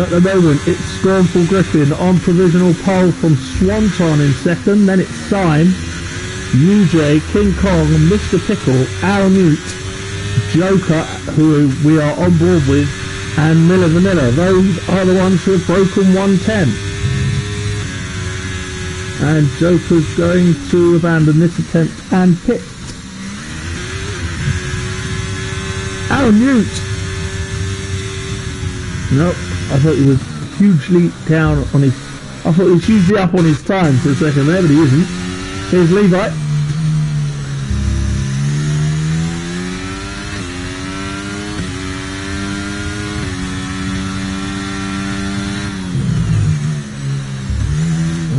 At the moment, it's Scornful Griffin on provisional pole from Swanton in second. Then it's Syme, UJ, King Kong, Mr. Pickle, Al Newt, Joker, who we are on board with, and Miller Vanilla. Those are the ones who have broken 110. And Joker's going to abandon this attempt and pit. Al Newt! Nope, I thought he was hugely down on his... I thought he was hugely up on his time for a second there, but he isn't. Here's Levi.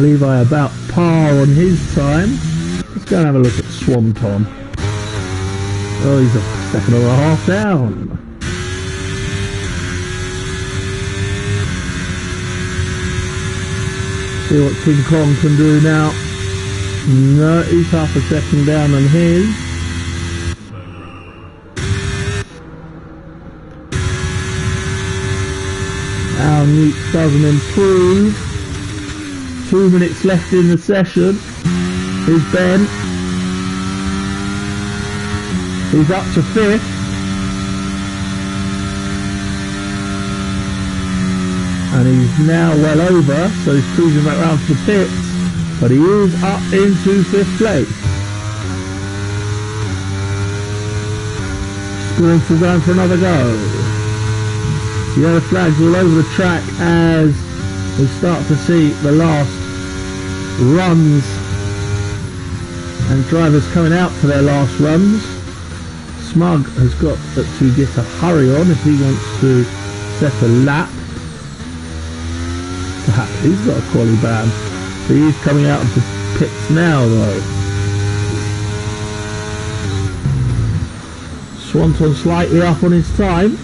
Levi about par on his time. Let's go and have a look at Swanton. Oh, he's a second and a half down. See what King Kong can do now. No, he's half a second down on his. Al Newt doesn't improve. 2 minutes left in the session. Here's Ben. He's up to 5th. And he's now well over, so he's cruising back round to the pits. But he is up into 5th place. Scornful going for another go. Yellow flags all over the track as we start to see the last runs and drivers coming out for their last runs. Smug has got to get a hurry on if he wants to set a lap. He's got a quali ban, so he's coming out of the pits now though. Swanton slightly up on his time.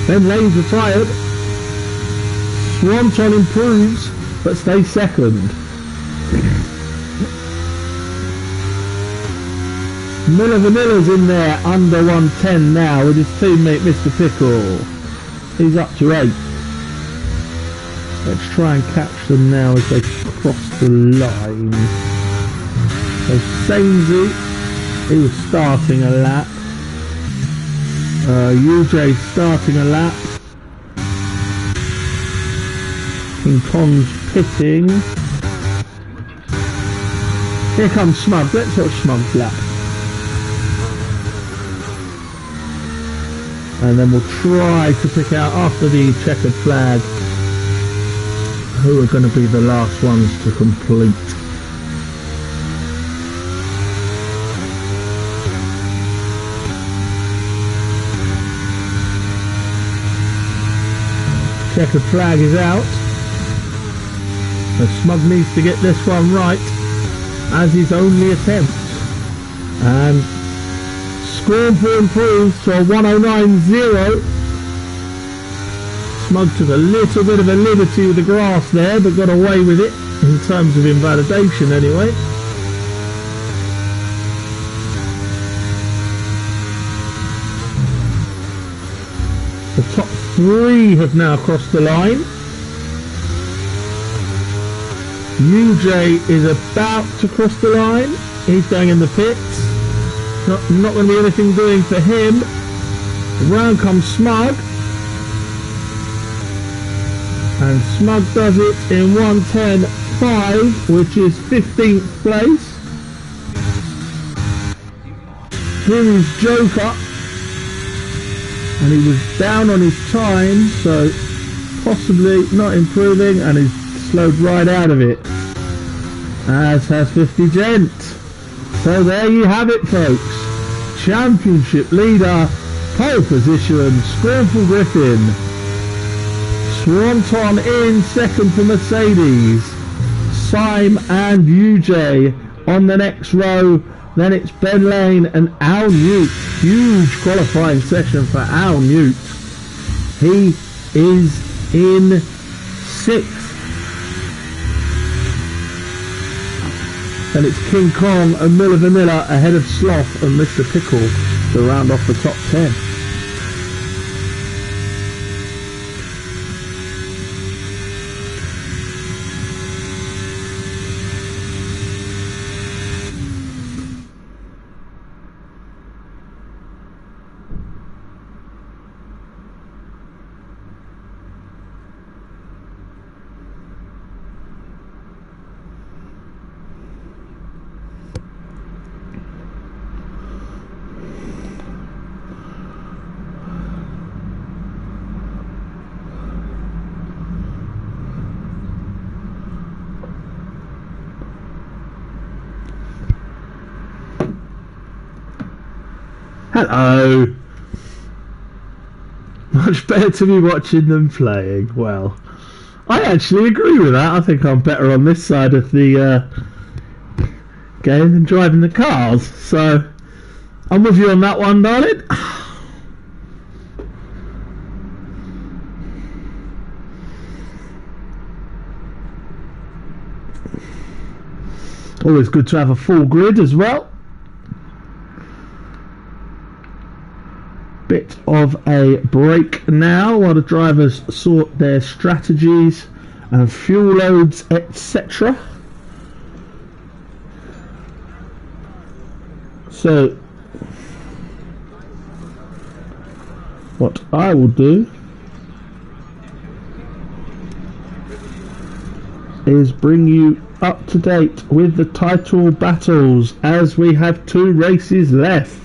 Then lanes are tired. Swanton improves, but stays second. Miller Vanilla's in there under 110 now with his teammate Mr. Pickle. He's up to 8. Let's try and catch them now as they cross the line. So Sainsy, he was starting a lap. UJ starting a lap. King Kong's pitting. Here comes Smug. Let's watch Smug's lap. And then we'll try to pick out after the checkered flag who are going to be the last ones to complete. Checkered flag is out. So Smug needs to get this one right as his only attempt. And Scornful improves to a 109.0. Smug took a little bit of a liberty with the grass there, but got away with it in terms of invalidation anyway. The top 3 have now crossed the line. UJ is about to cross the line. He's going in the pits. Not going to be anything doing for him. Round comes Smug. And Smug does it in 1:10.5, which is 15th place. Here is Joker. And he was down on his time, so possibly not improving, and he's slowed right out of it. As has 50 Gent. So there you have it, folks. Championship leader, pole position, Scornful Griffin. Swanton in second for Mercedes. Syme and UJ on the next row. Then it's Ben Lane and Al Newt. Huge qualifying session for Al Newt. He is in 6th. And it's King Kong and Miller Vanilla ahead of Sloth and Mr. Pickle to round off the top 10. Hello! Much better to be watching than playing. Well, I actually agree with that. I think I'm better on this side of the game than driving the cars. So, I'm with you on that one, darling. Always good to have a full grid as well. Bit of a break now while the drivers sort their strategies and fuel loads, etc. So what I will do is bring you up to date with the title battles as we have 2 races left.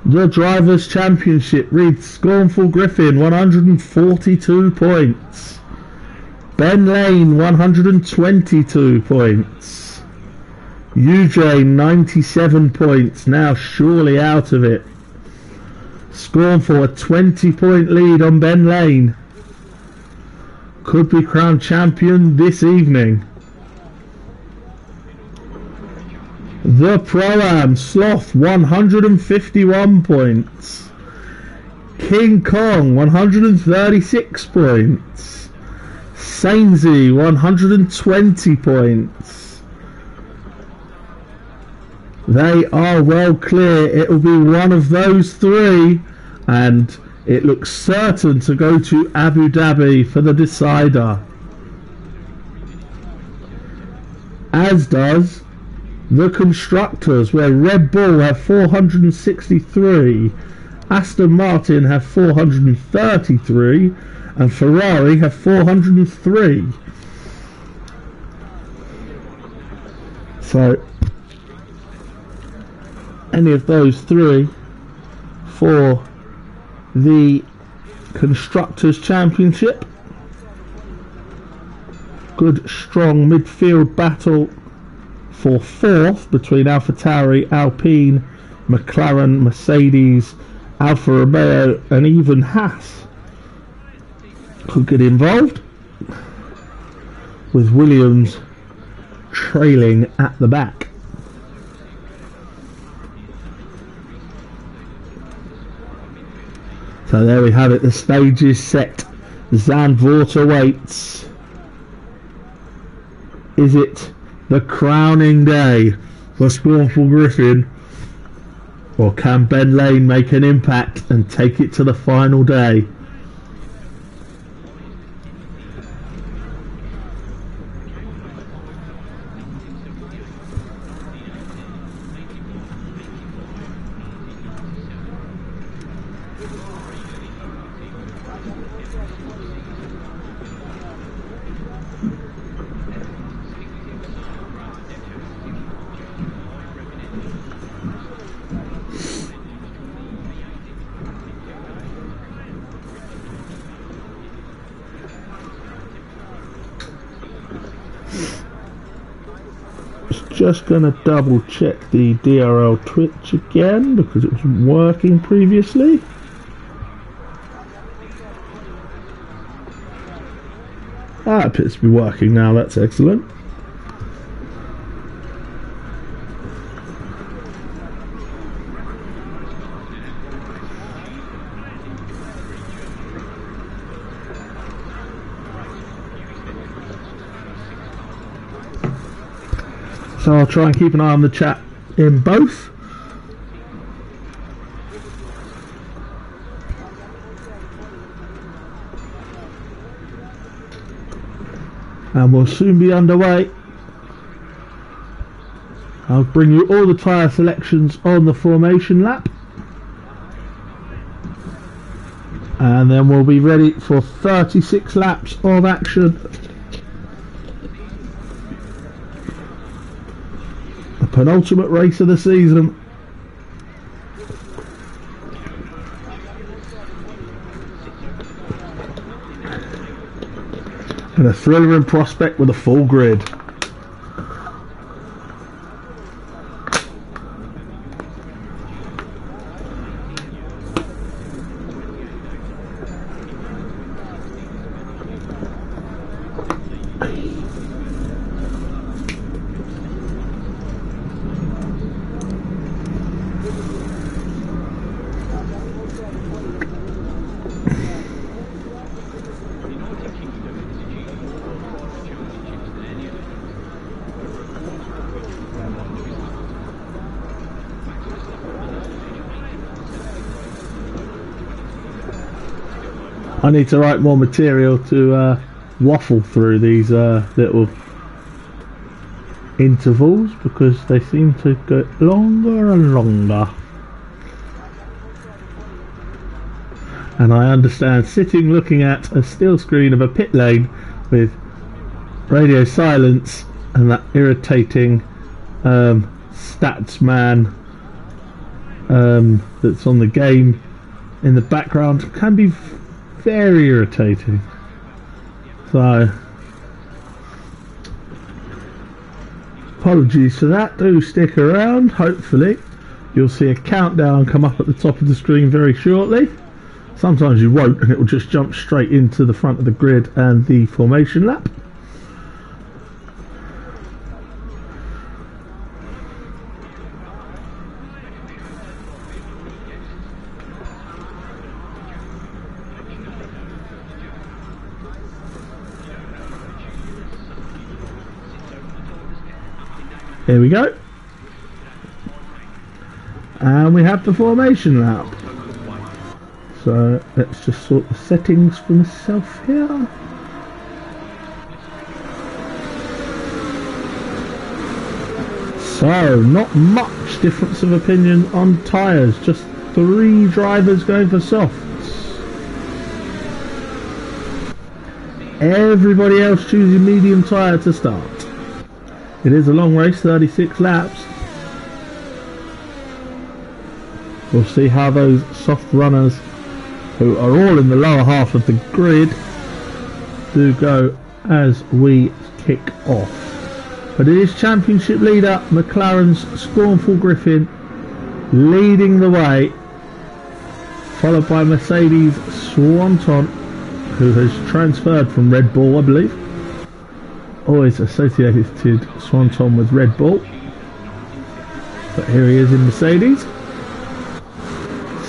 The Drivers' Championship reads Scornful Griffin 142 points, Ben Lane 122 points, UJ 97 points, now surely out of it. Scornful a 20-point lead on Ben Lane, could be crowned champion this evening. The Pro-Am, Sloth 151 points, King Kong 136 points, Sainsy 120 points. They are well clear. It will be one of those 3 and it looks certain to go to Abu Dhabi for the decider. As does the Constructors, where Red Bull have 463, Aston Martin have 433 and Ferrari have 403. So any of those 3 for the Constructors' Championship. Good strong midfield battle for 4th between AlphaTauri, Alpine, McLaren, Mercedes, Alfa Romeo and even Haas could get involved, with Williams trailing at the back. So there we have it, the stage is set. Zandvoort awaits. Is it the crowning day for Scornful Griffin, or can Ben Lane make an impact and take it to the final day? Just going to double check the DRL Twitch again because it wasn't working previously. It appears to be working now, that's excellent. So I'll try and keep an eye on the chat in both. And we'll soon be underway. I'll bring you all the tyre selections on the formation lap. And then we'll be ready for 36 laps of action. The penultimate race of the season. And a thriller in prospect with a full grid. I need to write more material to waffle through these little intervals because they seem to go longer and longer. And I understand sitting looking at a still screen of a pit lane with radio silence and that irritating stats man that's on the game in the background can be very irritating. So apologies for that. Do stick around. Hopefully you'll see a countdown come up at the top of the screen very shortly. Sometimes you won't and it will just jump straight into the front of the grid and the formation lap. Here we go. And we have the formation lap. So let's just sort the settings for myself here. So not much difference of opinion on tyres, just 3 drivers going for softs. Everybody else choosing medium tyre to start. It is a long race, 36 laps. We'll see how those soft runners, who are all in the lower half of the grid, do go as we kick off. But it is championship leader McLaren's Scornful Griffin leading the way, followed by Mercedes Swanton, who has transferred from Red Bull, I believe. Always associated Swanton with Red Bull, but here he is in Mercedes.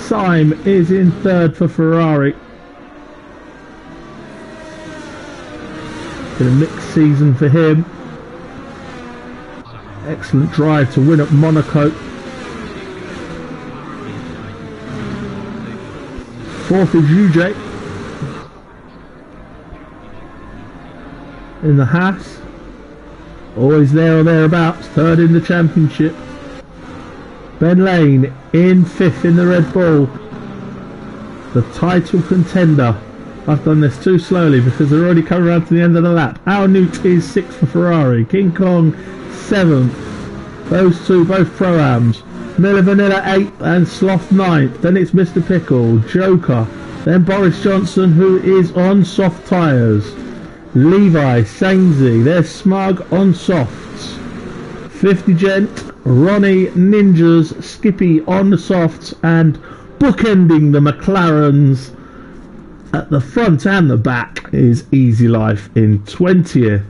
Syme is in third for Ferrari. Been a mixed season for him. Excellent drive to win at Monaco. Fourth is UJ in the Haas, always there or thereabouts. Third in the championship. Ben Lane in fifth in the Red Bull, the title contender. I've done this too slowly because they're already coming around to the end of the lap. Al Newt is sixth for Ferrari. King Kong seventh. Those two both Pro-Ams. Miller Vanilla eighth and Sloth ninth. Then it's Mr. Pickle, Joker, then Boris Johnson, who is on soft tyres. Levi, Sainsy, there's Smug on softs. 50 Gent, Ronnie, Ninjas, Skippy on the softs, and bookending the McLarens at the front and the back is Easy Life in 20th.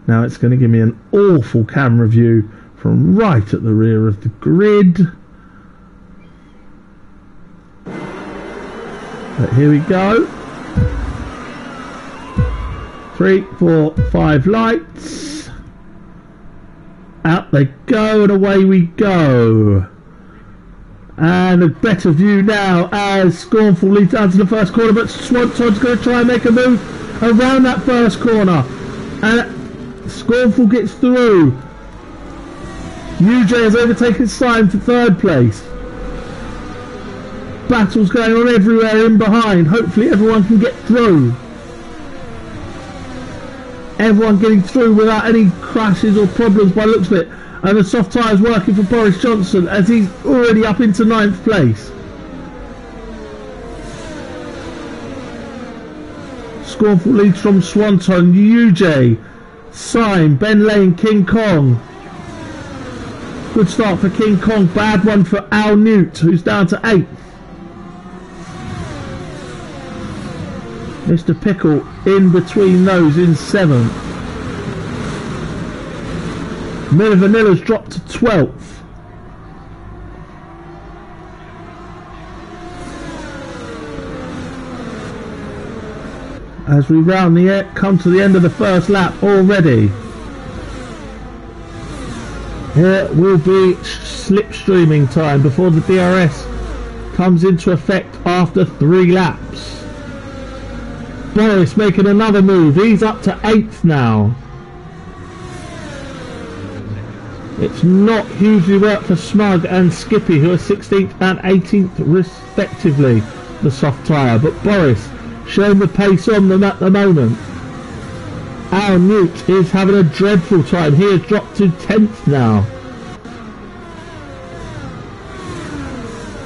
Now it's going to give me an awful camera view from right at the rear of the grid. But here we go. 3, 4, 5 lights. Out they go, and away we go. And a better view now as Scornful leads down to the first corner, but Swanton's going to try and make a move around that first corner. And Scornful gets through. UJ has overtaken Simon for third place. Battles going on everywhere in behind. Hopefully everyone can get through. Everyone getting through without any crashes or problems by the looks of it. And the soft tyres working for Boris Johnson as he's already up into 9th place. Scornful leads from Swanton, UJ, Syme, Ben Lane, King Kong. Good start for King Kong, bad one for Al Newt, who's down to 8th. Mr. Pickle in between those in 7th. Miller Vanilla's dropped to 12th. As we come to the end of the first lap already. Here will be slipstreaming time before the DRS comes into effect after 3 laps. Boris making another move. He's up to 8th now. It's not hugely worked for Smug and Skippy, who are 16th and 18th respectively, the soft tyre. But Boris showing the pace on them at the moment. Al Newt is having a dreadful time. He has dropped to 10th now.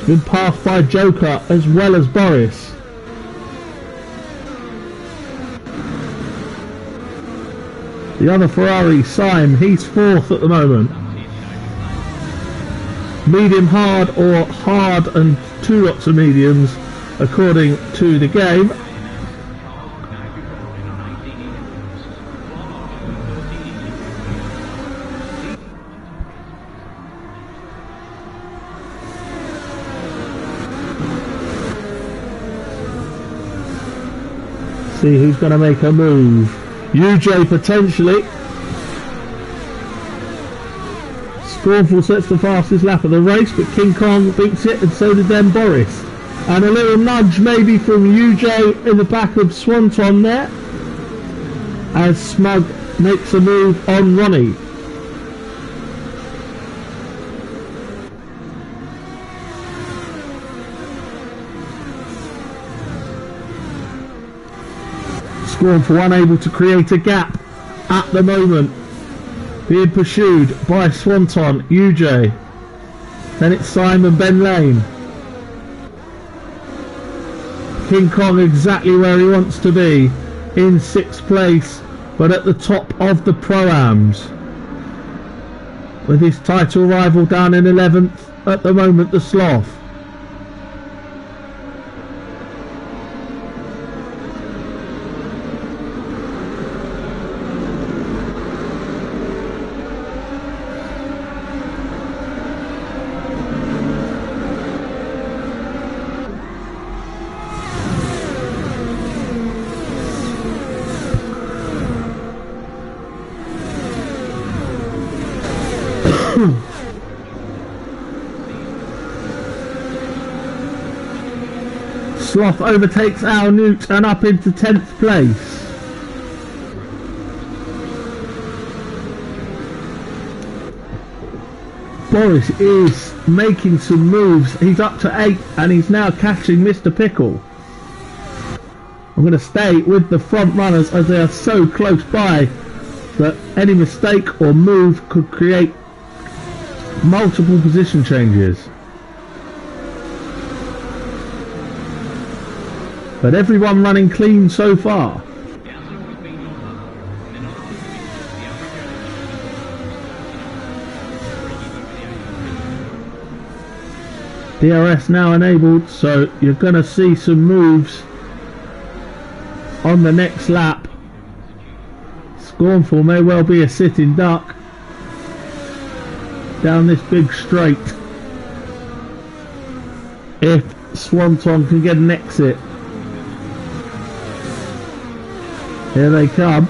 Been passed by Joker as well as Boris. The other Ferrari, Syme, he's 4th at the moment. Medium hard or hard and 2 lots of mediums according to the game. See who's going to make a move. UJ potentially. Scornful sets the fastest lap of the race, but King Kong beats it, and so did then Boris. And a little nudge maybe from UJ in the back of Swanton there, as Smug makes a move on Ronnie. Scornful unable to create a gap at the moment, being pursued by Swanton, UJ. Then it's Simon, Ben Lane. King Kong exactly where he wants to be, in 6th place, but at the top of the Pro-Ams. With his title rival down in 11th at the moment, the Sloth. Sloth overtakes Al Newt and up into 10th place. Boris is making some moves. He's up to 8th and he's now catching Mr. Pickle. I'm going to stay with the front runners as they are so close by that any mistake or move could create multiple position changes. But everyone running clean so far. DRS now enabled, so you're going to see some moves on the next lap. Scornful may well be a sitting duck down this big straight if Swanton can get an exit. Here they come.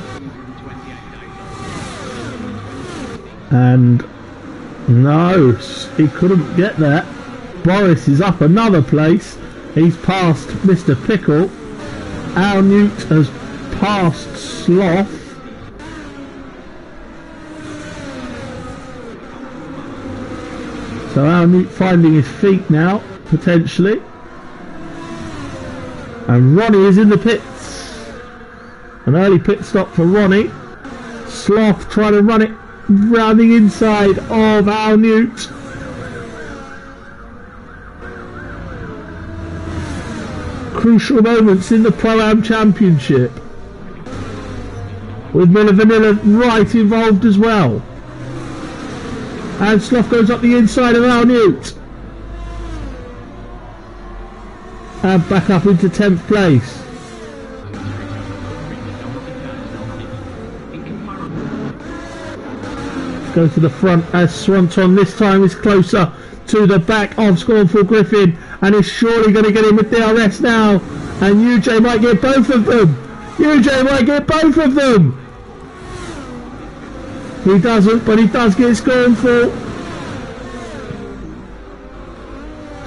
And no, he couldn't get that. Boris is up another place. He's passed Mr. Pickle. Al Newt has passed Sloth. So Al Newt finding his feet now, potentially. And Ronnie is in the pits. An early pit stop for Ronnie. Sloth trying to run it round the inside of Al Newt. Crucial moments in the Pro-Am Championship. With Miller Vanilla right involved as well. And Sloth goes up the inside of Al Newt. And back up into 10th place. Go to the front as Swanton this time is closer to the back of Scornful Griffin and is surely going to get in with DRS now. And UJ might get both of them. UJ might get both of them. He doesn't, but he does get Scornful.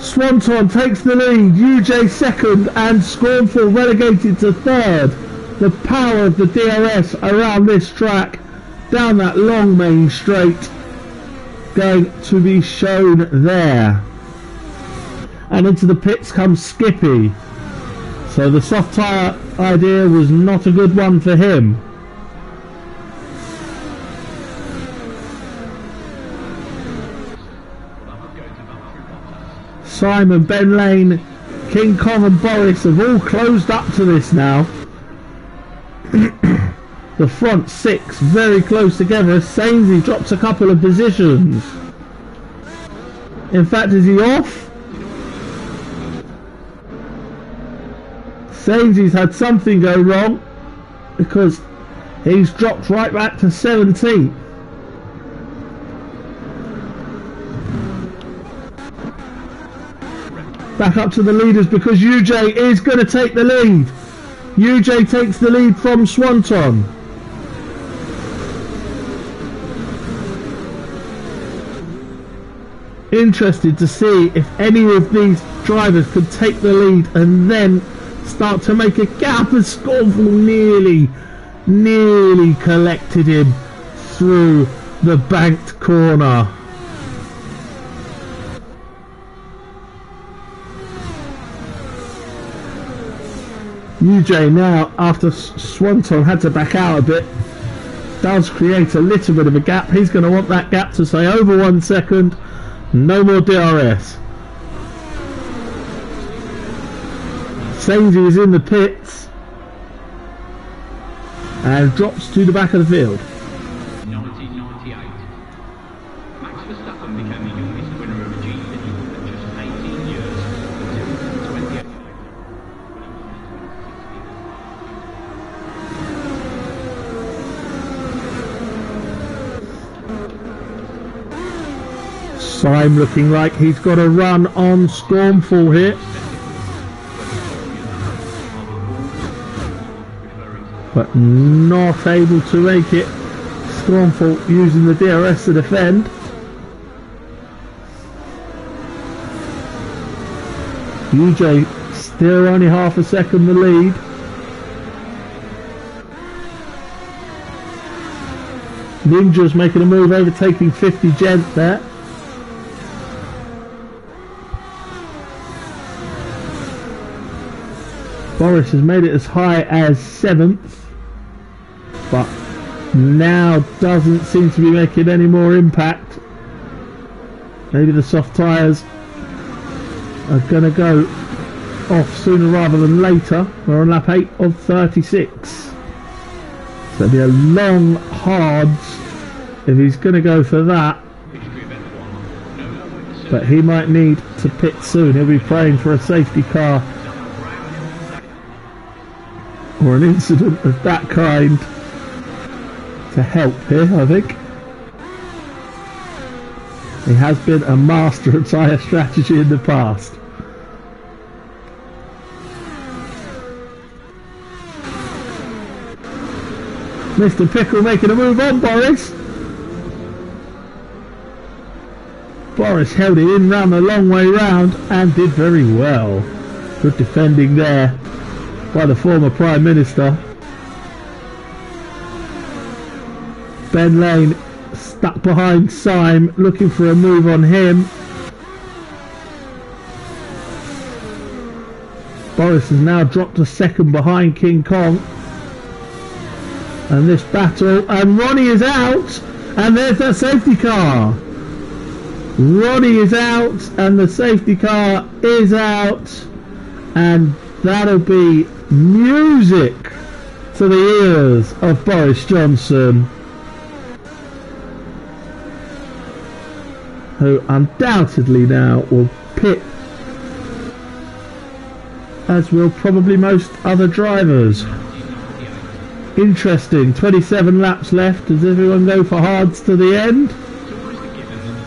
Swanton takes the lead, UJ second and Scornful relegated to third. The power of the DRS around this track, down that long main straight, going to be shown there. And into the pits comes Skippy. So the soft tyre idea was not a good one for him. Simon, Ben Lane, King Kong and Boris have all closed up to this now. The front six very close together as Sainsy drops a couple of positions. In fact, is he off? Sainsy's had something go wrong because he's dropped right back to 17th. Back up to the leaders because UJ is going to take the lead. UJ takes the lead from Swanton. Interested to see if any of these drivers could take the lead and then start to make a gap, as Scornful nearly collected him through the banked corner. UJ now, after Swanton had to back out a bit, does create a little bit of a gap. He's going to want that gap to stay over 1 second. No more DRS. Sainsy is in the pits and drops to the back of the field. 1998. Max Verstappen became the youngest winner of a GP at just 18 years until 28. Syme looking like he's got a run on Scornful here. But not able to make it. Scornful using the DRS to defend. UJ still only half a second the lead. Ninja's making a move, overtaking 50 Gent there. Boris has made it as high as 7th, but now doesn't seem to be making any more impact. Maybe the soft tyres are going to go off sooner rather than later. We're on lap 8 of 36. So it'll be a long hards if he's going to go for that. But he might need to pit soon. He'll be praying for a safety car or an incident of that kind to help here, I think. He has been a master of tyre strategy in the past. Mr. Pickle making a move on Boris. Boris held it in round the long way round and did very well. Good defending there by the former Prime Minister. Ben Lane stuck behind Syme, looking for a move on him. Boris has now dropped a second behind King Kong. And this battle, and Ronnie is out, and there's that safety car. Ronnie is out, and the safety car is out, and that'll be music to the ears of Boris Johnson, who undoubtedly now will pit, as will probably most other drivers. Interesting, 27 laps left. Does everyone go for hards to the end?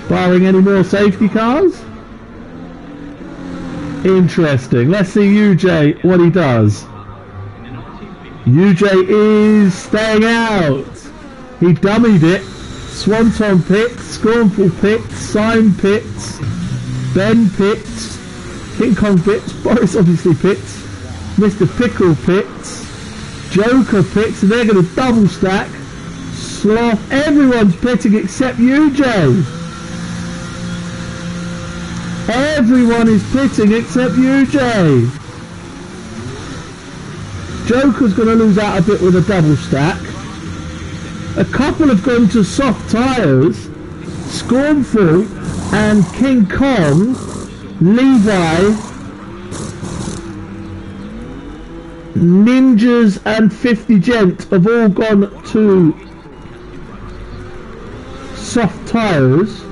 Barring any more safety cars? Interesting. Let's see UJ, what he does. UJ is staying out. He dummied it. Swanton pits, Scornful pits, Syme pits, Ben pits, King Kong pits, Boris obviously pits, Mr. Pickle pits, Joker pits, and they're going to double stack. Sloth, everyone's pitting except UJ. Everyone is pitting except UJ. Joker's going to lose out a bit with a double stack. A couple have gone to soft tyres. Scornful and King Kong, Levi, Ninjas and 50 Gent have all gone to soft tyres.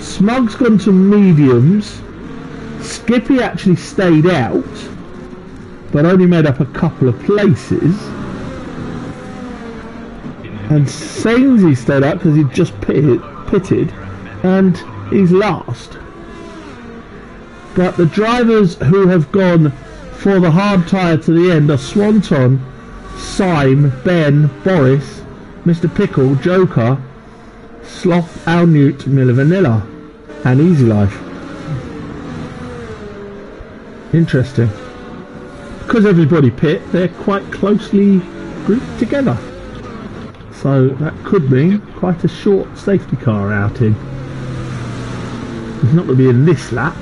Smug's gone to mediums. Skippy actually stayed out, but only made up a couple of places. And Sainsy stayed out because he just pitted, and he's last. But the drivers who have gone for the hard tyre to the end are Swanton, Syme, Ben, Boris, Mr. Pickle, Joker, Sloth, Al Newt, Miller Vanilla, and Easy Life. Interesting. Because everybody pit, they're quite closely grouped together. So that could mean quite a short safety car outing. He's not going to be in this lap,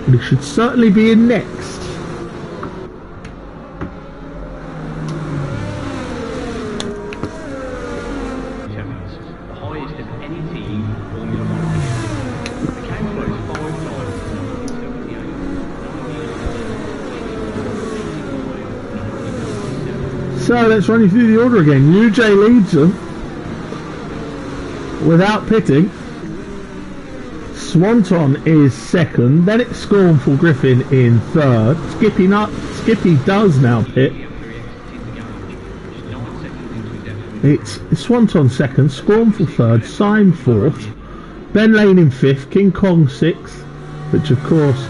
but he should certainly be in next. So let's run you through the order again. UJ leads them without pitting. Swanton is second. Then it's Scornful Griffin in third. Skippy does now pit. It's Swanton second, Scornful third, Syme fourth, Ben Lane in fifth, King Kong sixth, which of course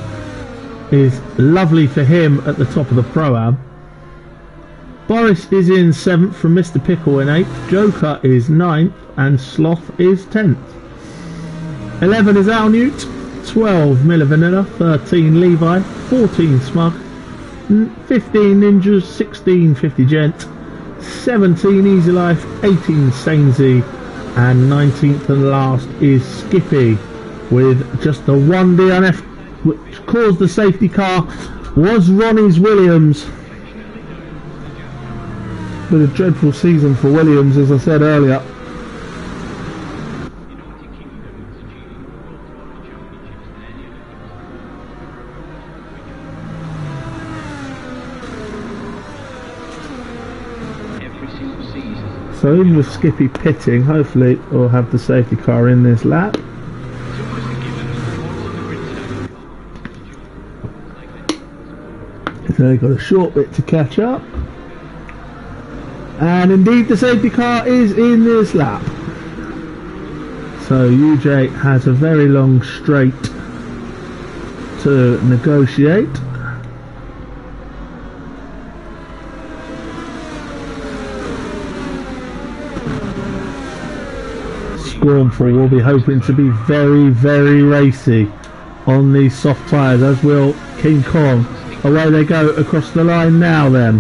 is lovely for him at the top of the Pro-Am. Boris is in 7th from Mr. Pickle in 8th, Joker is 9th, and Sloth is 10th. 11 is Al Newt, 12 Miller Vanilla, 13 Levi, 14 Smug, 15 Ninjas, 16 50 Gent, 17 Easy Life, 18 Sainsy, and 19th and last is Skippy, with just the one DNF which caused the safety car was Ronnie's Williams. Been a dreadful season for Williams, as I said earlier. So even with Skippy pitting, hopefully we'll have the safety car in this lap. So they've got a short bit to catch up. And indeed the safety car is in this lap. So UJ has a very long straight to negotiate. Scornful will be hoping to be very, very racy on these soft tyres, as will King Kong. Away they go across the line now then.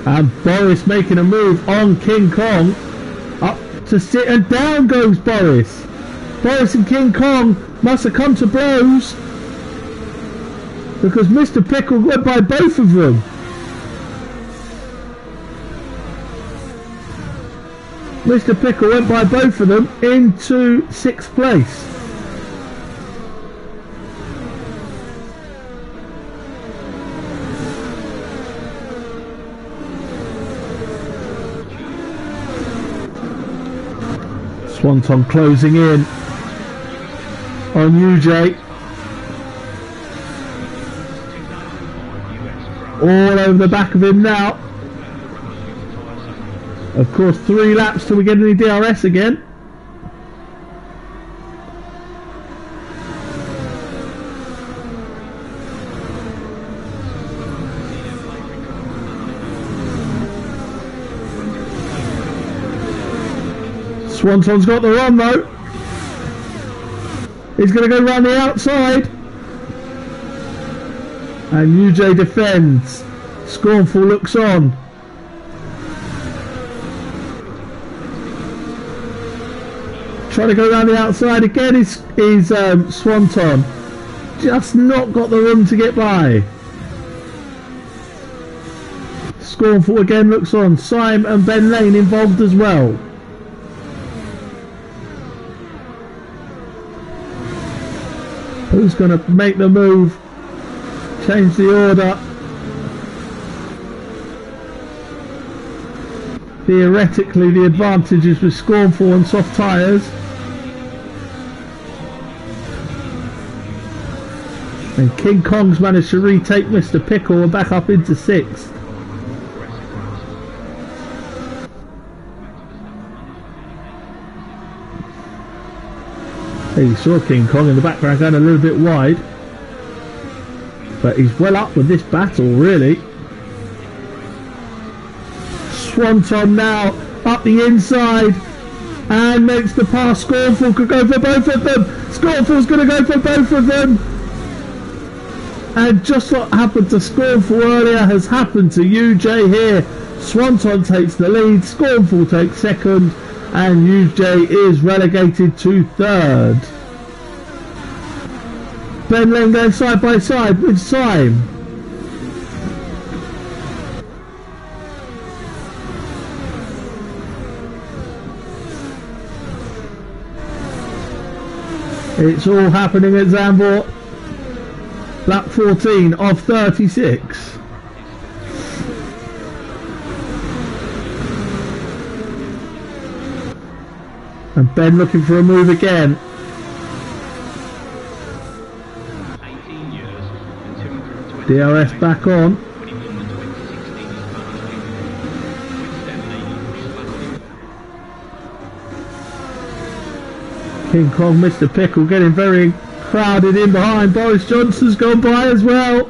And Boris making a move on King Kong. Up to sit, and down goes Boris. Boris and King Kong must have come to blows, because Mr. Pickle went by both of them. Mr. Pickle went by both of them into 6th place. Swanton closing in on UJ. All over the back of him now. Of course, 3 laps till we get any DRS again. Swanton's got the run though. He's going to go round the outside. And UJ defends. Scornful looks on. Trying to go around the outside again is Swanton. Just not got the room to get by. Scornful again looks on. Syme and Ben Lane involved as well. Who's going to make the move? Change the order. Theoretically, the advantage is with Scornful and soft tyres. And King Kong's managed to retake Mr. Pickle and back up into 6th. You saw King Kong in the background going a little bit wide, but he's well up with this battle really. Swanton now up the inside and makes the pass. Scornful could go for both of them. Scornful's going to go for both of them, and just what happened to Scornful earlier has happened to UJ here. Swanton takes the lead, Scornful takes 2nd, and UJ is relegated to 3rd. Ben Lane going side by side with Syme. It's all happening at Zandvoort. Lap 14 of 36. And Ben looking for a move again. 18 years and 220 DRS back on. when he won the 2016 Championship. King Kong, Mr. Pickle getting very crowded in behind. Boris Johnson's gone by as well.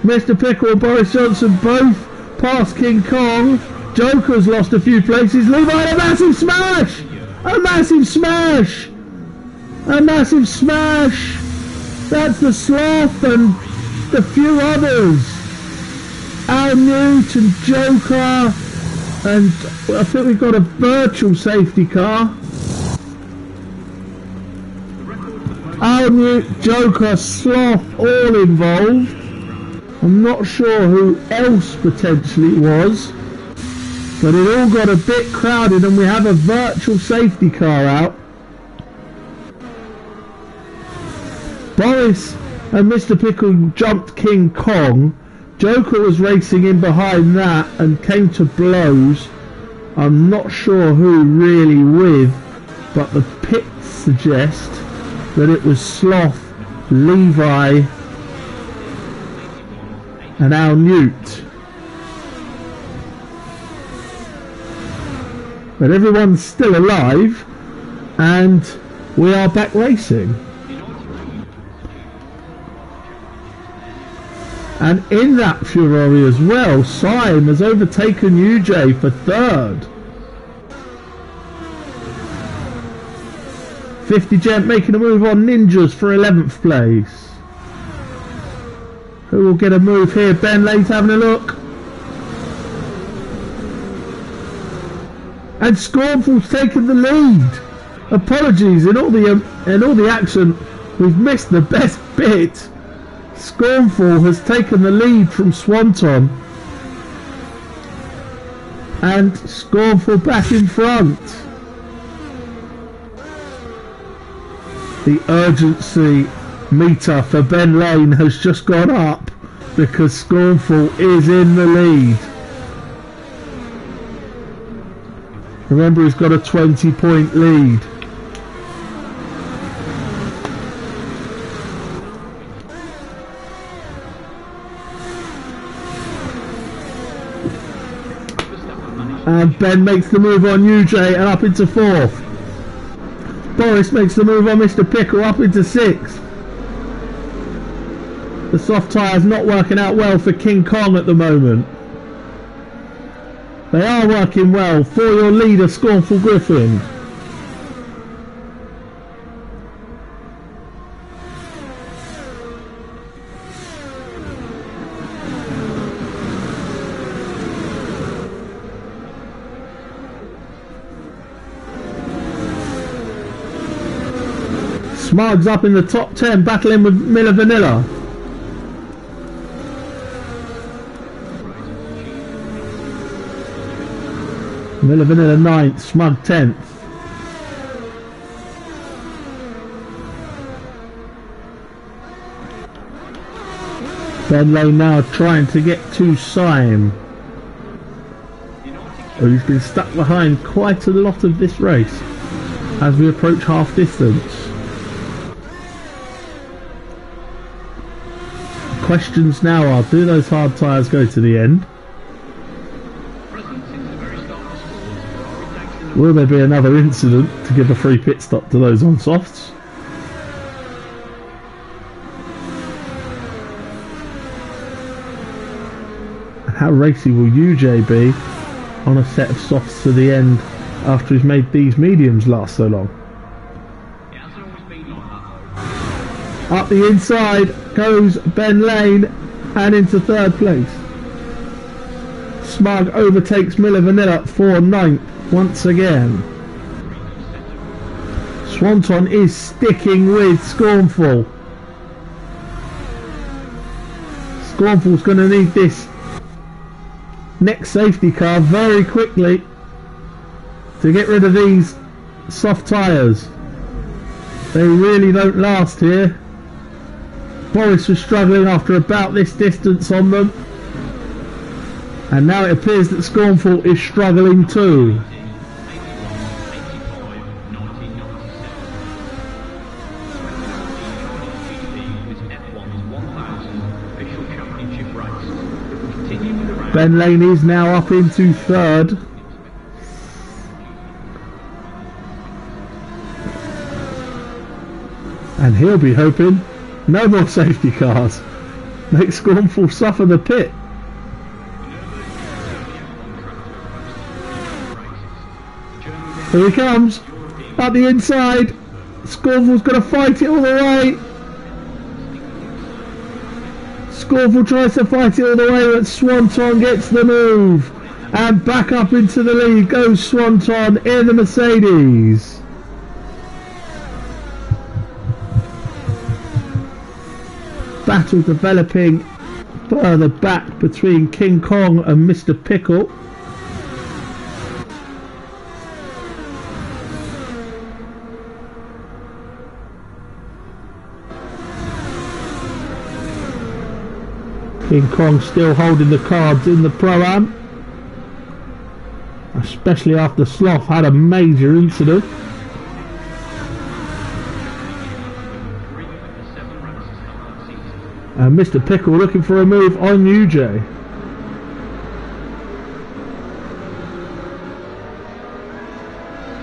Mr. Pickle and Boris Johnson both past King Kong. Joker's lost a few places. Levi, a massive smash! A massive smash! A massive smash! That's the Sloth and the few others. Al Newt and Joker, and I think we've got a virtual safety car. Al Newt, Joker, Sloth, all involved. I'm not sure who else potentially was, but it all got a bit crowded, and we have a virtual safety car out. Boris and Mr. Pickle jumped King Kong. Joker was racing in behind that and came to blows. I'm not sure who really with, but the pits suggest that it was Sloth, Levi and Al Newt. But everyone's still alive and we are back racing. And in that Ferrari as well, Syme has overtaken UJ for third. 50 Gent making a move on Ninjas for 11th place. Who will get a move here? Ben Lane's having a look. And Scornful's taken the lead. Apologies, in all the action, we've missed the best bit. Scornful has taken the lead from Swanton. And Scornful back in front. The urgency meter for Ben Lane has just gone up because Scornful is in the lead. Remember, he's got a 20-point lead. And Ben makes the move on UJ and up into 4th. Boris makes the move on Mr. Pickle up into 6th. The soft tyres not working out well for King Kong at the moment. They are working well for your leader, Scornful Griffin. Smug's up in the top 10, battling with Miller Vanilla. Miller Vanilla 9th, Smug 10th. Ben Lane now trying to get to Syme, who's been stuck behind quite a lot of this race as we approach half distance. Questions now are, do those hard tyres go to the end? Will there be another incident to give a free pit stop to those on softs? And how racy will UJ be on a set of softs to the end after he's made these mediums last so long? Up the inside goes Ben Lane and into 3rd place. Smug overtakes Miller Vanilla for 9th once again. Swanton is sticking with Scornful. Scornful's going to need this next safety car very quickly to get rid of these soft tyres. They really don't last here. Boris was struggling after about this distance on them, and now it appears that Scornful is struggling too. Ben Lane is now up into 3rd. And he'll be hoping no more safety cars. Make Scornful suffer the pit. Here he comes. At the inside. Scornful's going to fight it all the way. Scornful tries to fight it all the way, but Swanton gets the move. And back up into the lead goes Swanton in the Mercedes. Battle developing further back between King Kong and Mr. Pickle. King Kong still holding the cards in the Pro-Am, especially after Sloth had a major incident. And Mr. Pickle looking for a move on UJ.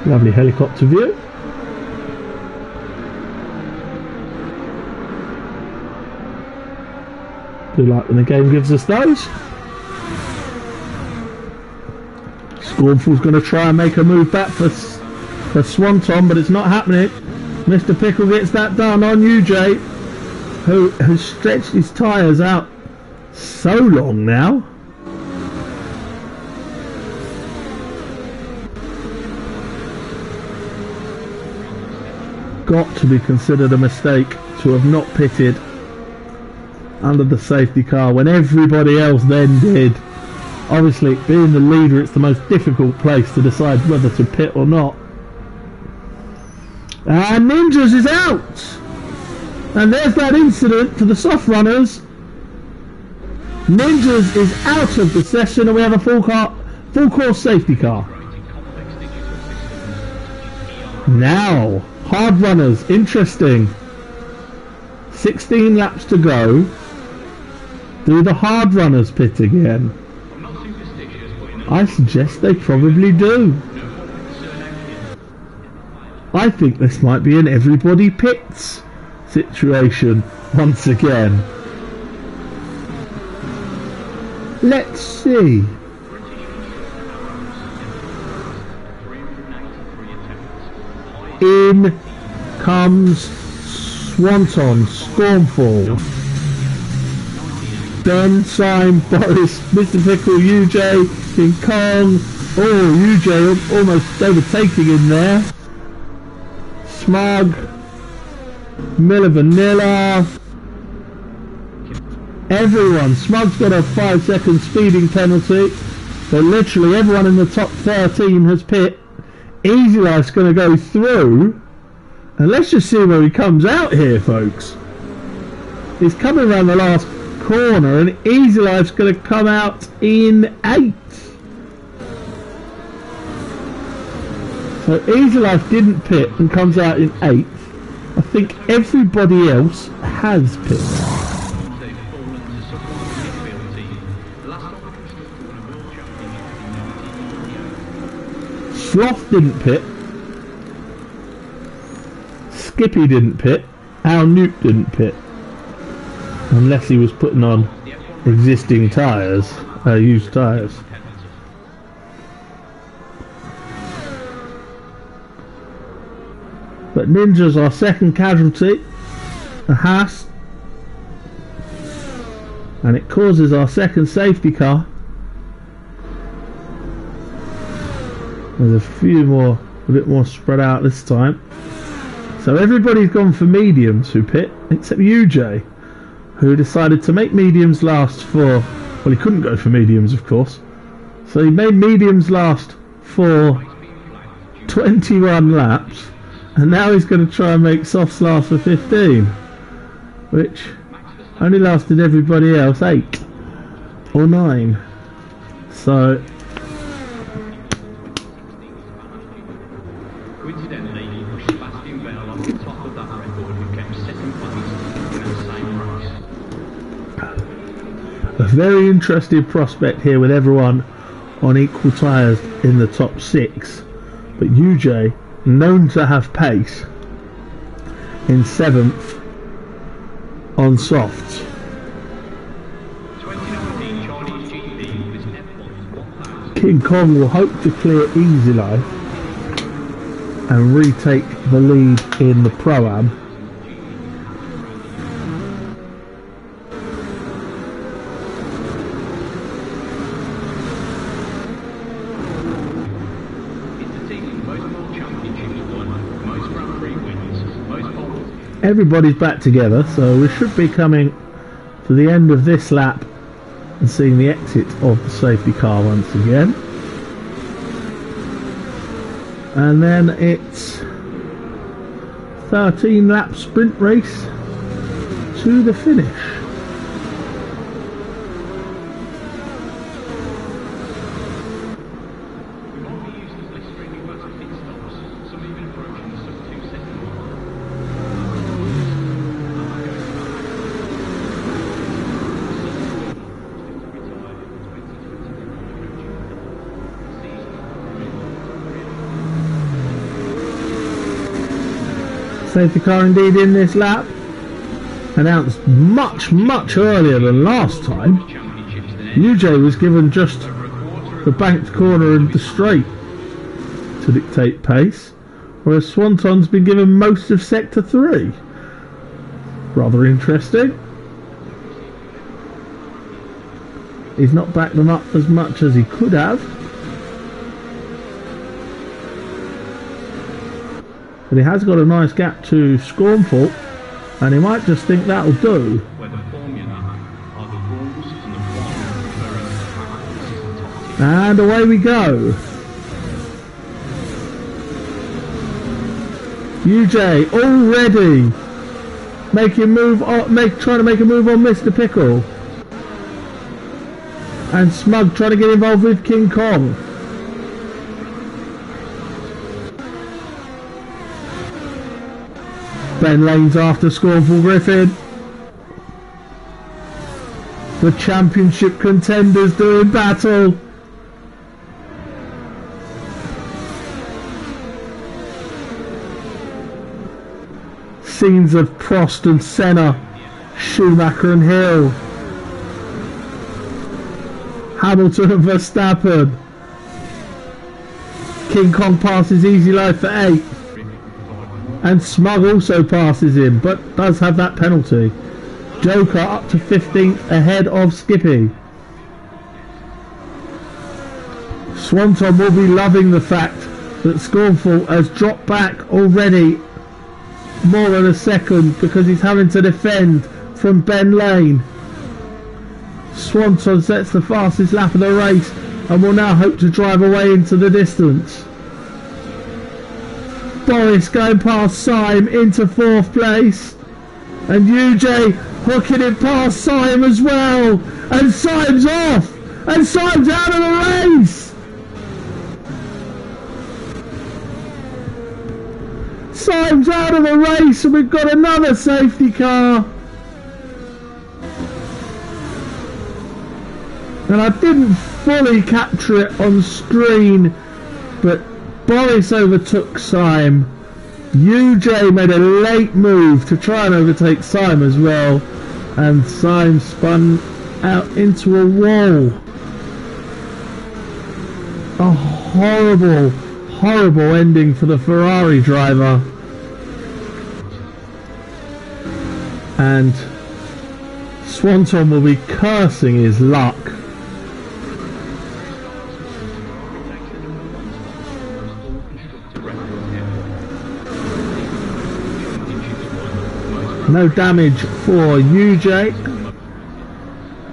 Lovely helicopter view. Do like when the game gives us those. Scornful's going to try and make a move back for Swanton, but it's not happening. Mr. Pickle gets that done on UJ, who has stretched his tyres out so long now. Got to be considered a mistake to have not pitted under the safety car when everybody else then did. Obviously, being the leader, it's the most difficult place to decide whether to pit or not. And Ninjas is out! And there's that incident to the soft runners. Ninjas is out of the session, and we have a full course safety car. Now, hard runners, interesting. 16 laps to go. Do the hard runners pit again? I suggest they probably do. I think this might be an everybody pits situation once again. Let's see. In comes Swanton, Scornful. Ben, Syme, Boris, Mr. Pickle, UJ, King Kong. Oh, UJ almost overtaking in there. Smug, Miller Vanilla. Everyone. Smug's got a 5-second speeding penalty. So literally everyone in the top 13 has pit. Easy Life's going to go through. And let's just see where he comes out here, folks. He's coming around the last corner, and Easy Life's going to come out in 8th. So Easy Life didn't pit and comes out in 8th. I think everybody else has pit. Sloth didn't pit. Skippy didn't pit. Al Newt didn't pit. Unless he was putting on existing tyres, used tyres. But Ninja's our second casualty, a Haas, and it causes our second safety car. There's a few more, a bit more spread out this time. So everybody's gone for mediums who pit, except UJ, who decided to make mediums last for, well, he couldn't go for mediums, of course. So he made mediums last for 21 laps, and now he's going to try and make softs last for 15, which only lasted everybody else 8 or 9. So a very interesting prospect here with everyone on equal tyres in the top 6, but UJ, known to have pace, in 7th on softs. King Kong will hope to clear Easy Life and retake the lead in the Pro-Am. Everybody's back together, so we should be coming to the end of this lap and seeing the exit of the safety car once again. And then it's 13 lap sprint race to the finish. Safety car indeed in this lap, announced much earlier than last time. Championships there. UJ was given just the banked corner and the straight to dictate pace, whereas Swanton's been given most of Sector 3. Rather interesting. He's not backed them up as much as he could have. But he has got a nice gap to Scornful, and he might just think that'll do. Where the formula are the rules and the one And away we go. UJ already trying to make a move on Mr. Pickle. And Smug trying to get involved with King Kong. Ben Lane's after Scornful Griffin. The championship contenders doing battle. Scenes of Prost and Senna, Schumacher and Hill, Hamilton and Verstappen. King Kong passes Easy Life for 8, and Smug also passes him, but does have that penalty. Joker up to 15th ahead of Skippy. Swanton will be loving the fact that Scornful has dropped back already more than a second because he's having to defend from Ben Lane. Swanton sets the fastest lap of the race and will now hope to drive away into the distance. Boris going past Syme into 4th place, and UJ hooking it past Syme as well, and Syme's off, and Syme's out of the race. Syme's out of the race, and we've got another safety car. And I didn't fully capture it on screen, but Boris overtook Syme. UJ made a late move to try and overtake Syme as well, and Syme spun out into a wall. A horrible ending for the Ferrari driver. And Swanton will be cursing his luck. No damage for UJ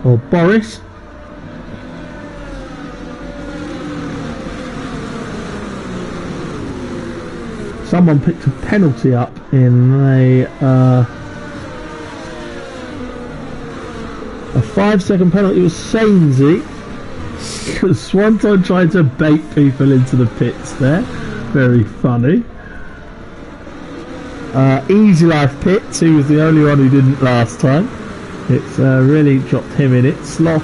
or Boris. Someone picked a penalty up in a 5-second penalty. It was Sainsy. Swanton tried to bait people into the pits there. Very funny. Easy Life Pits, he was the only one who didn't last time. It's really dropped him in it. Sloth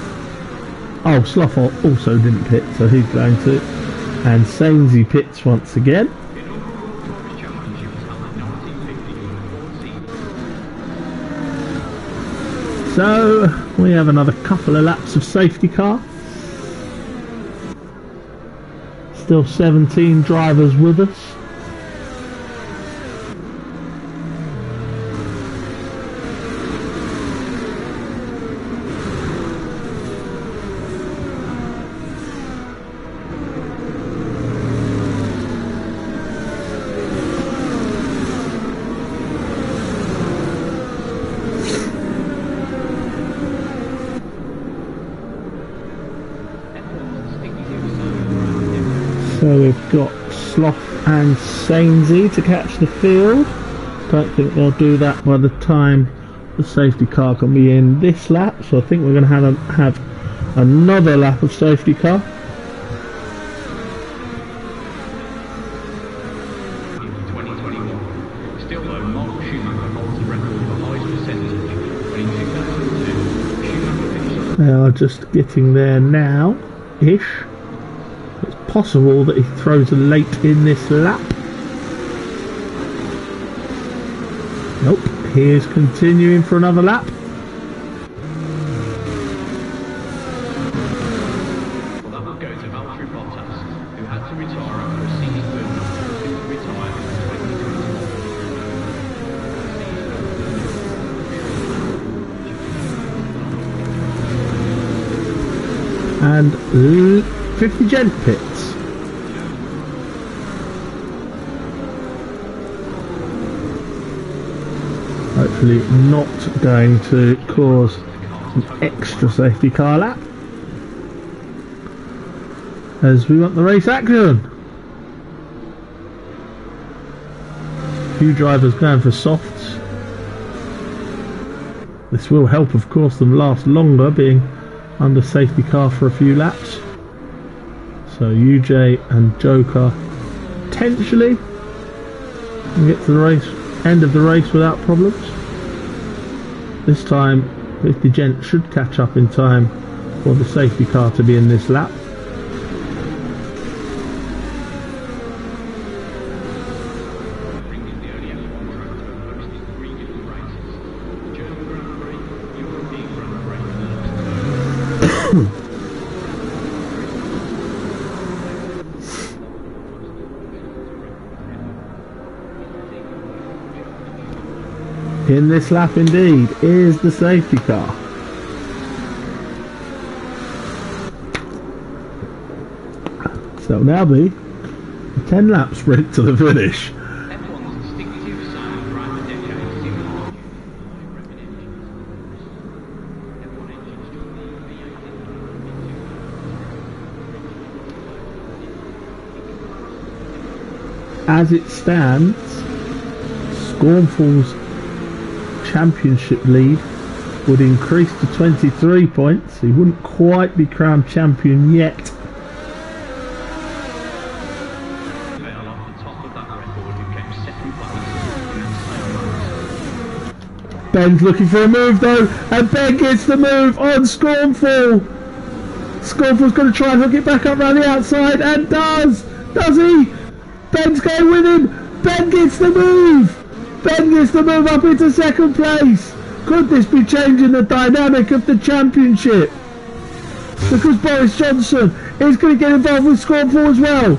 also didn't pit, so he's going to. And Sainsy pits once again. So we have another couple of laps of safety car. Still 17 drivers with us. So we've got Sloth and Sainsy to catch the field. Don't think they'll do that by the time the safety car can be in this lap. So I think we're going to have another lap of safety car. Still though, Mark Schumacher holds the record for highest percentage. But in 2002, Schumacher finished. They are just getting there now-ish. It's possible that he throws a late in this lap. Nope, He is continuing for another lap. Well, that will go to Valtteri Bottas, who had to retire after a season with not retired in 2024. And 50 gent pits. Hopefully not going to cause an extra safety car lap, as we want the race action. A few drivers going for softs. This will help, of course, them last longer, being under safety car for a few laps. So UJ and Joker potentially can get to the race, end of the race without problems. This time 50 gent should catch up in time for the safety car to be in this lap. In this lap indeed is the safety car. So it'll now be a 10 lap sprint to the finish. F1's instinctive sound throughout the decades seemed to argue rapid engines. F1 engines joined the V8 As it stands, Scornful's championship lead would increase to 23 points. He wouldn't quite be crowned champion yet. fell off the top of that record, who came second place in that same race. Ben's looking for a move though, and Ben gets the move on Scornful. Scornful's going to try and hook it back up around the outside, and does he? Ben's going with him. Ben gets the move. Ben gets the move up into second place. Could this be changing the dynamic of the championship? Because Boris Johnson is going to get involved with Scornful as well.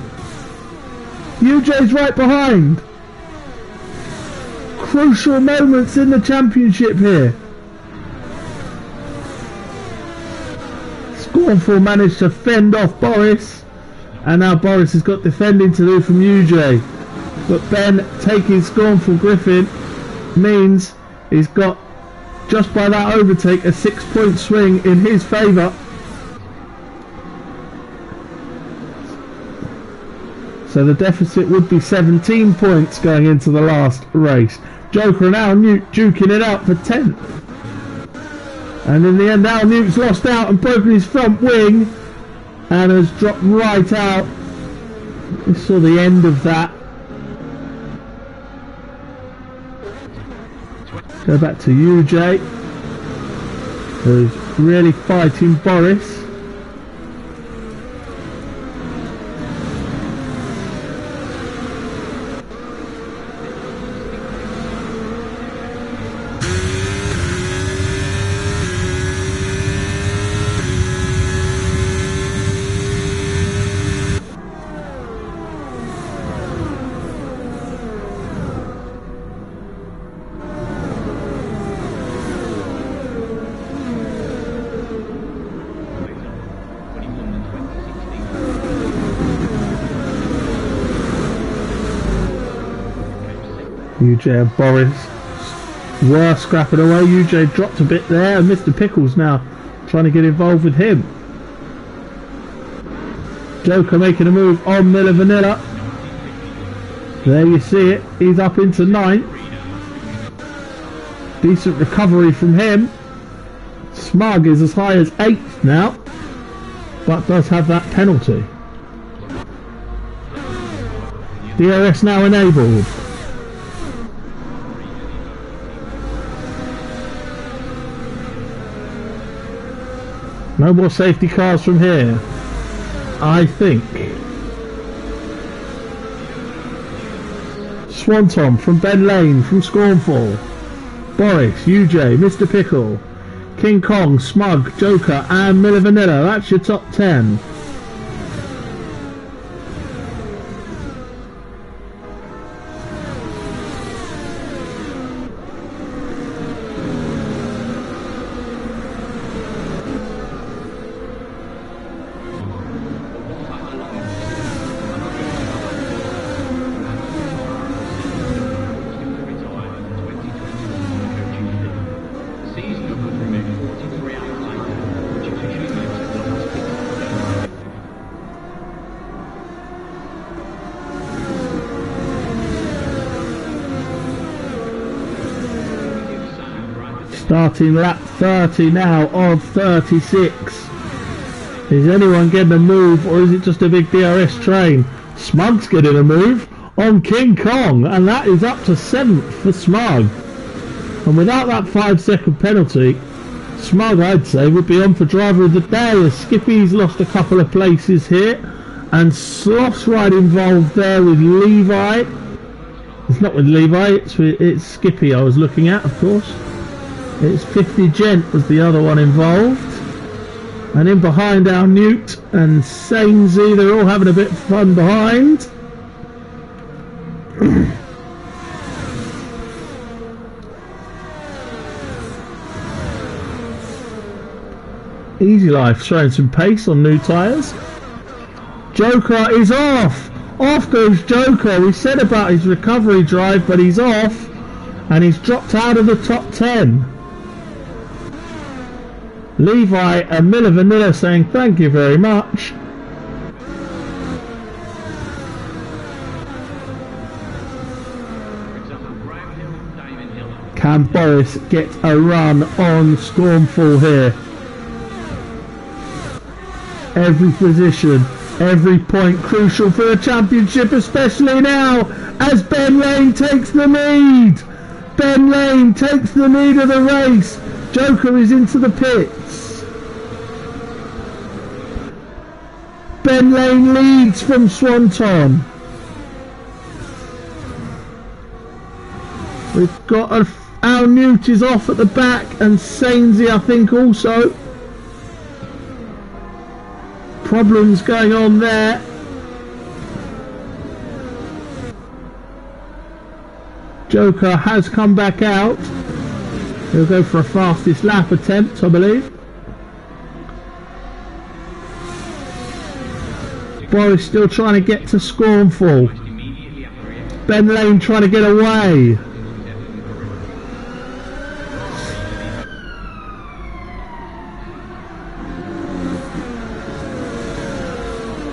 UJ's right behind. Crucial moments in the championship here. Scornful managed to fend off Boris, and now Boris has got defending to do from UJ. But Ben taking Scornful Griffin means he's got, just by that overtake, a 6-point swing in his favour. So the deficit would be 17 points going into the last race. Joker and Al Newt duking it out for 10th. And in the end, Al Newt's lost out and broken his front wing and has dropped right out. We saw the end of that. Go back to UJ, who's really fighting Boris. UJ and Boris were scrapping away. UJ dropped a bit there, and Mr. Pickles now trying to get involved with him. Joker making a move on Miller Vanilla. There you see it, he's up into 9th. Decent recovery from him. Smug is as high as 8th now, but does have that penalty. DRS now enabled. No more safety cars from here, I think. Swanton from Ben Lane from Scornful. Boris, UJ, Mr. Pickle, King Kong, Smug, Joker and Miller Vanilla. That's your top 10. Starting lap 30 now of 36. Is anyone getting a move, or is it just a big DRS train? Smug's getting a move on King Kong, and that is up to 7th for Smug. And without that 5-second penalty, Smug, I'd say, would be on for driver of the day, as Skippy's lost a couple of places here, and Sloth's right involved there with Levi. It's not with Levi, it's Skippy I was looking at, of course. It's 50 Gent was the other one involved. And in behind our Newt and Sainsy, they're all having a bit of fun behind. Easy Life showing some pace on new tyres. Joker is off! Off goes Joker. We said about his recovery drive, but he's off. And he's dropped out of the top 10. Levi and Miller Vanilla saying thank you very much. Can Boris get a run on Stormfall here? Every position, every point crucial for a championship, especially now as Ben Lane takes the lead. Ben Lane takes the lead of the race. Joker is into the pits. Ben Lane leads from Swanton. We've got Al Newt is off at the back, and Sainsy I think also. Problems going on there. Joker has come back out. He'll go for a fastest lap attempt, I believe. Boris still trying to get to Scornful. Ben Lane trying to get away.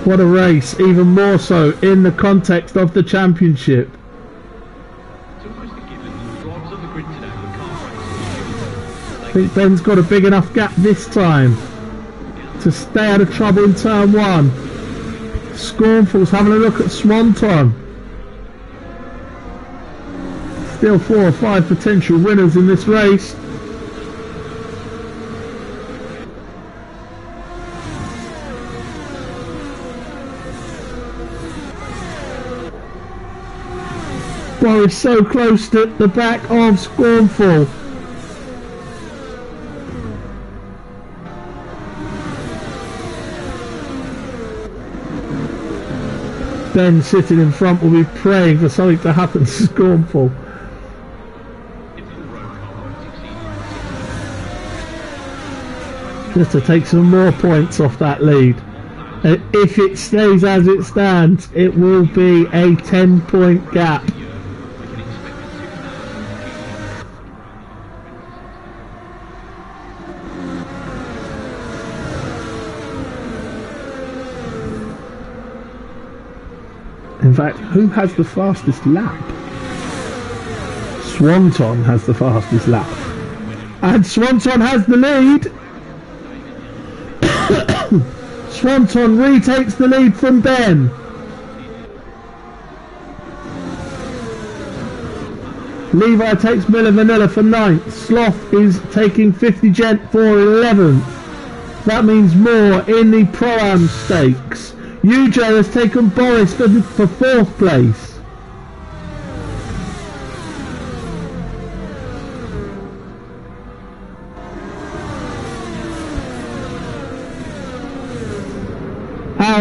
What a race, even more so in the context of the championship. I think Ben's got a big enough gap this time to stay out of trouble in turn 1. Scornful's having a look at Swanton. Still 4 or 5 potential winners in this race. Boris so close to the back of Scornful. Ben sitting in front will be praying for something to happen to Scornful. Just to take some more points off that lead. If it stays as it stands, it will be a 10-point gap. In fact, who has the fastest lap? Swanton has the fastest lap. And Swanton has the lead. Swanton retakes the lead from Ben. Levi takes Miller Vanilla for 9th. Sloth is taking 50 Gent for 11th. That means more in the Pro-Am stakes. UJ has taken Boris for 4th place.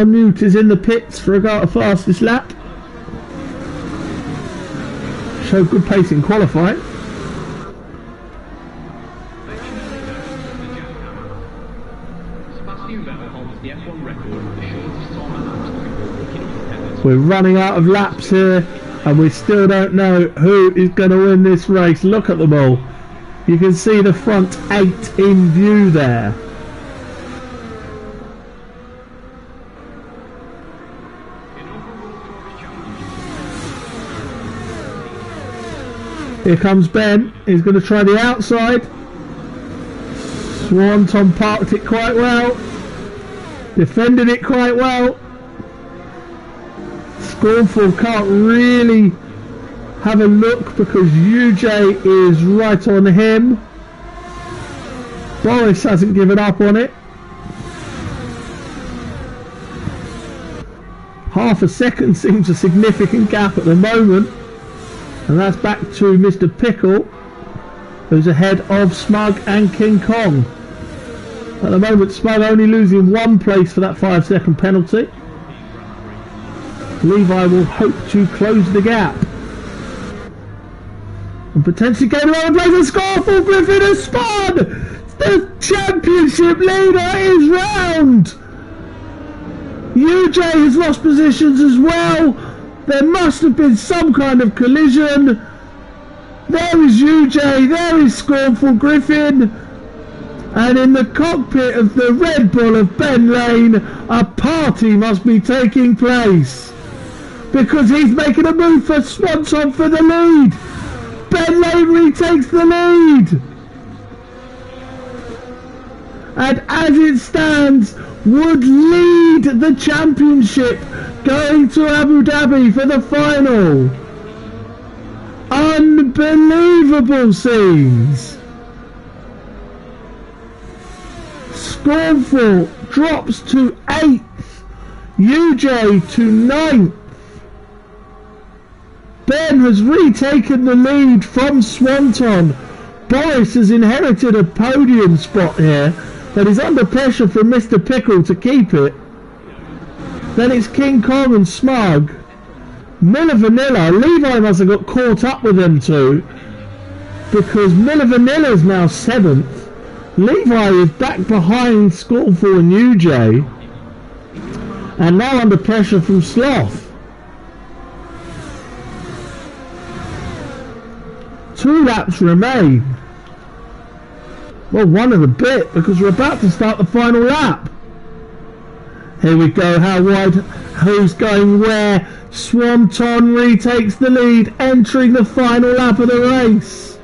Al Newt is in the pits for a go at the fastest lap. Showed good pace in qualifying. We're running out of laps here, and we still don't know who is going to win this race. Look at them all. You can see the front 8 in view there. Here comes Ben. He's going to try the outside. Swanton parked it quite well. Defended it quite well. Scornful can't really have a look because UJ is right on him. Boris hasn't given up on it. Half a second seems a significant gap at the moment. And that's back to Mr. Pickle, who's ahead of Smug and King Kong. At the moment, Smug only losing 1 place for that 5-second penalty. Levi will hope to close the gap. And potentially gain another place and score for Griffin has spun! The championship leader is round! UJ has lost positions as well. There must have been some kind of collision. There is UJ, there is Scornful Griffin, and in the cockpit of the Red Bull of Ben Lane, a party must be taking place. Because he's making a move for Swanson for the lead. Ben Lane retakes the lead. And as it stands, would lead the championship going to Abu Dhabi for the final. Unbelievable scenes. Scornful drops to 8th, UJ to 9th. Ben has retaken the lead from Swanton. Boris has inherited a podium spot here, but he's under pressure from Mr. Pickle to keep it. Then it's King Kong and Smug. Miller Vanilla, Levi must have got caught up with them two, because Miller Vanilla's now 7th. Levi is back behind Scornful and UJ, and now under pressure from Sloth. 2 laps remain. Well, 1 and a bit, because we're about to start the final lap. Here we go, how wide, who's going where? Swanton retakes the lead, entering the final lap of the race.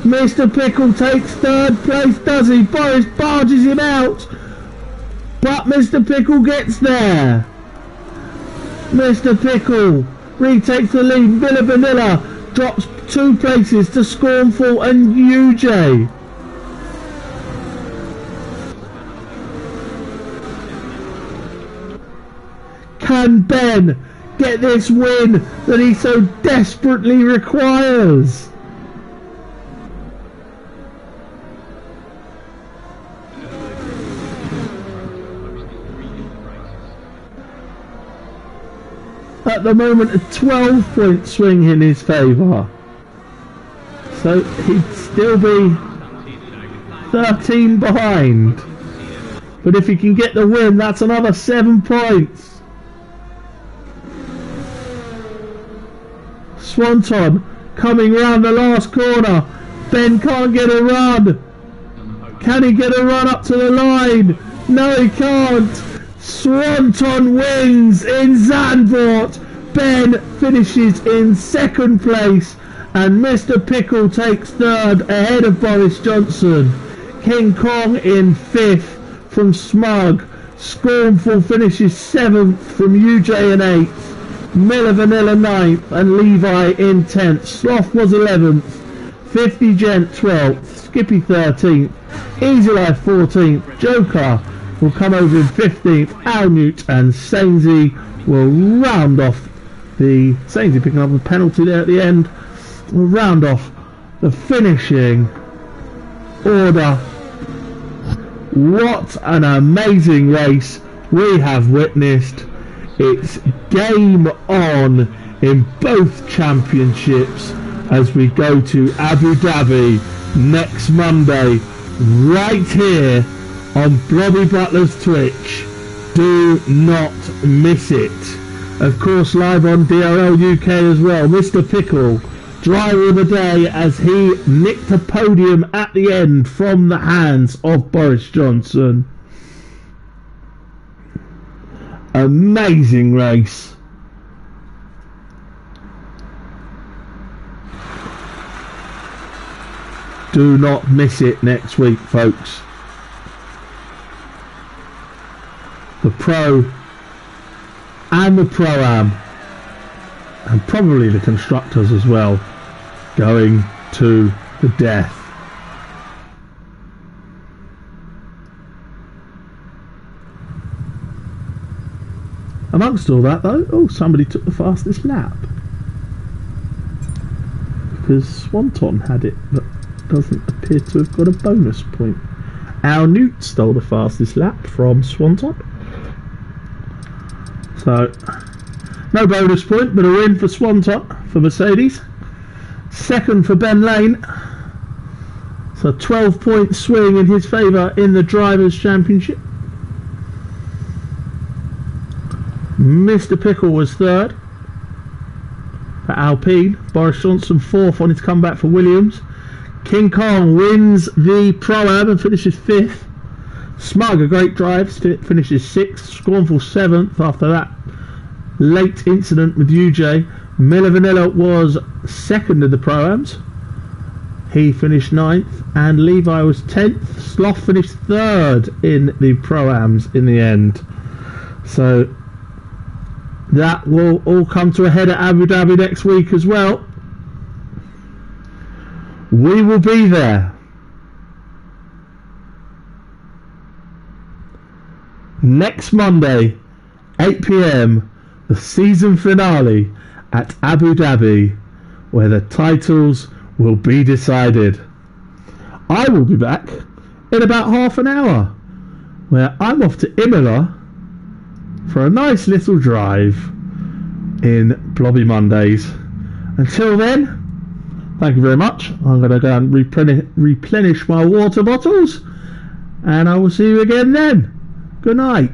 Mr. Pickle takes 3rd place, does he? Boris barges him out, but Mr. Pickle gets there. Mr. Pickle retakes the lead. Miller Vanilla drops 2 places to Scornful and UJ. Can Ben get this win that he so desperately requires? At the moment, a 12-point swing in his favour. So he'd still be 13 behind. But if he can get the win, that's another 7 points. Swanton coming round the last corner. Ben can't get a run. Can he get a run up to the line? No, he can't. Swanton wins in Zandvoort. Ben finishes in 2nd place, and Mr. Pickle takes 3rd ahead of Boris Johnson. King Kong in 5th from Smug. Scornful finishes 7th from UJ in 8th. Miller Vanilla 9th and Levi in 10th. Sloth was 11th. 50 Gent 12th. Skippy 13th. Easy Life 14th. Joker will come over in 15th. Alnute and Sainsy will round off the... Sainsy picking up a penalty there at the end. Will round off the finishing order. What an amazing race. we have witnessed it's game on in both championships as we go to Abu Dhabi next Monday, right here on Blobby Butler's Twitch. Do not miss it. Of course, live on DRL UK as well. Mr. Pickle, driver of the day, as he nicked a podium at the end from the hands of Boris Johnson. Amazing race. Do not miss it next week, folks. The Pro and the Pro-Am, and probably the Constructors as well, going to the death. Amongst all that though, oh, somebody took the fastest lap. Because Swanton had it, but doesn't appear to have got a bonus point. Al Newt stole the fastest lap from Swanton. So, no bonus point, but a win for Swanton, for Mercedes. Second for Ben Lane. So 12-point swing in his favour in the Drivers' Championship. Mr. Pickle was third for Alpine. Boris Johnson fourth on his comeback for Williams. King Kong wins the Pro-Am and finishes fifth. Smug, a great drive, finishes sixth. Scornful seventh after that late incident with UJ. Miller Vanilla was second in the Pro-Ams. He finished ninth, and Levi was 10th. Sloth finished third in the Pro-Ams in the end. So that will all come to a head at Abu Dhabi next week as well. We will be there. Next Monday, 8 PM, the season finale at Abu Dhabi, where the titles will be decided. I will be back in about half an hour, where I'm off to Imola for a nice little drive in Blobby Mondays. Until then, thank you very much. I'm going to go and replenish my water bottles, and I will see you again then. Good night.